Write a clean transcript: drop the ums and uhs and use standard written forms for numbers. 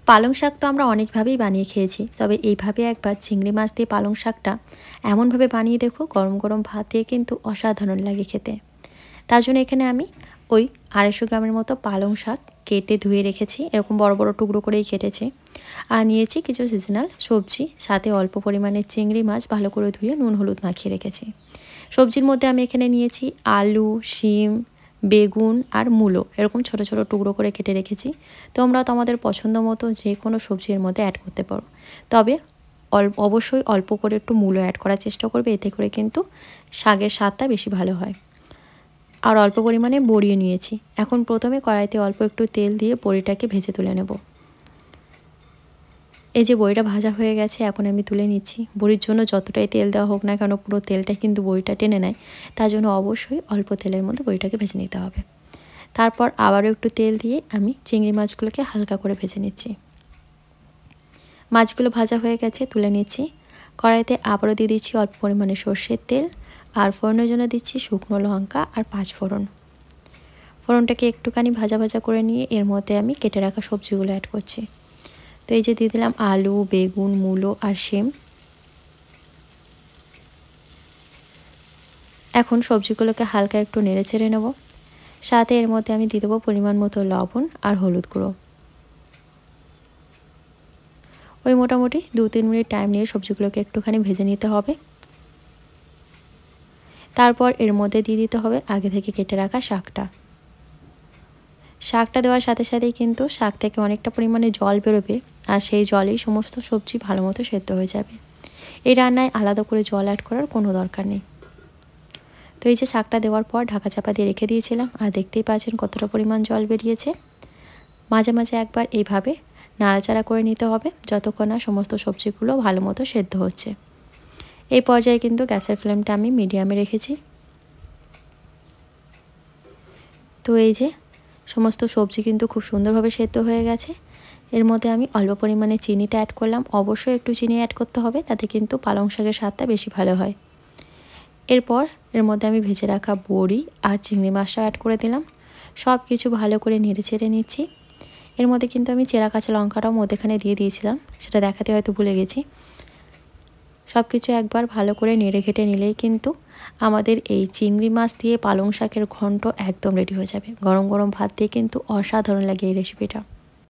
পালং শাক তো আমরা অনেকভাবেই বানিয়ে খেয়েছি, তবে এইভাবে একবার চিংড়ি মাছ দিয়ে পালং শাকটা এমনভাবে বানিয়ে দেখো, গরম গরম ভাত দিয়ে কিন্তু অসাধারণ লাগে খেতে। তার জন্য এখানে আমি ওই 250 গ্রামের মতো পালং শাক কেটে ধুয়ে রেখেছি, এরকম বড় বড় টুকরো করেই কেটেছি। আর নিয়েছি কিছু সিজনাল সবজি, সাথে অল্প পরিমাণে চিংড়ি মাছ ভালো করে ধুয়ে নুন হলুদ মাখিয়ে রেখেছি। সবজির মধ্যে আমি এখানে নিয়েছি আলু, শিম, বেগুন আর মূলো, এরকম ছোট ছোট টুকরো করে কেটে রেখেছি। তোমরা তোমাদের পছন্দ মতো যে কোনো সবজির মধ্যে অ্যাড করতে পারো, তবে অবশ্যই অল্প করে একটু মূলো অ্যাড করার চেষ্টা করবে, এতে করে কিন্তু শাকের স্বাদটা বেশি ভালো হয়। আর অল্প পরিমাণে বড়ি নিয়েছি। এখন প্রথমে কড়াইতে অল্প একটু তেল দিয়ে বড়িটাকে ভেজে তুলে নেব। এই যে বড়িটা ভাজা হয়ে গেছে, এখন আমি তুলে নিচ্ছি। বড়ির জন্য যতটাই তেল দেওয়া হোক না কেন, পুরো তেলটা কিন্তু বড়িটা টেনে নেয়, তার জন্য অবশ্যই অল্প তেলের মধ্যে বড়িটাকে ভেজে নিতে হবে। তারপর আবারও একটু তেল দিয়ে আমি চিংড়ি মাছগুলোকে হালকা করে ভেজে নিচ্ছি। মাছগুলো ভাজা হয়ে গেছে, তুলে নিচ্ছি। কড়াইতে আবারও দিয়ে দিচ্ছি অল্প পরিমাণে সর্ষের তেল, আর ফোড়নের জন্য দিচ্ছি শুকনো লঙ্কা আর 5 ফোড়ন। ফোড়নটাকে একটুখানি ভাজা ভাজা করে নিয়ে এর মধ্যে আমি কেটে রাখা সবজিগুলো অ্যাড করছি। তো এই যে দিয়ে দিলাম আলু, বেগুন, মূলো আর শিম। এখন সবজিগুলোকে হালকা একটু নেড়ে চেড়ে নেব। সাথে এর মধ্যে আমি দিয়ে দেবো পরিমাণ মতো লবণ আর হলুদ গুঁড়ো। ওই মোটামুটি 2-3 মিনিট টাইম নিয়ে সবজিগুলোকে একটুখানি ভেজে নিতে হবে। তারপর এর মধ্যে দিয়ে দিতে হবে আগে থেকে কেটে রাখা শাকটা। শাকটা দেওয়ার সাথে সাথেই কিন্তু শাক থেকে অনেকটা পরিমাণে জল বেরোবে, আর সেই জলেই সমস্ত সবজি ভালো মতো সেদ্ধ হয়ে যাবে। এই রান্নায় আলাদা করে জল অ্যাড করার কোনো দরকার নেই। তো এই যে শাকটা দেওয়ার পর ঢাকা চাপা দিয়ে রেখে দিয়েছিলাম, আর দেখতেই পাচ্ছেন কতটা পরিমাণ জল বেরিয়েছে। মাঝে মাঝে একবার এইভাবে নাড়াচাড়া করে নিতে হবে, যতক্ষণ না সমস্ত সবজিগুলো ভালো মতো সেদ্ধ হচ্ছে। এই পর্যায়ে কিন্তু গ্যাসের ফ্লেমটা আমি মিডিয়ামে রেখেছি। তো এই যে সমস্ত সবজি কিন্তু খুব সুন্দরভাবে সেদ্ধ হয়ে গেছে। এর মধ্যে আমি অল্প পরিমাণে চিনিটা অ্যাড করলাম। অবশ্যই একটু চিনি অ্যাড করতে হবে, তাতে কিন্তু পালং শাকের স্বাদটা বেশি ভালো হয়। এরপর এর মধ্যে আমি ভেজে রাখা বড়ি আর চিংড়ি মাছটা অ্যাড করে দিলাম। সব কিছু ভালো করে নেড়ে চেড়ে নিচ্ছি। এর মধ্যে কিন্তু আমি চেরা কাঁচা লঙ্কাটাও মধ্যেখানে দিয়ে দিয়েছিলাম, সেটা দেখাতে হয়তো ভুলে গেছি। সব কিছু একবার ভালো করে নেড়ে ঘেটে নিলেই কিন্তু আমাদের এই চিংড়ি মাছ দিয়ে পালং শাকের ঘন্ট একদম রেডি হয়ে যাবে। গরম গরম ভাত দিয়ে কিন্তু অসাধারণ লাগে এই রেসিপিটা।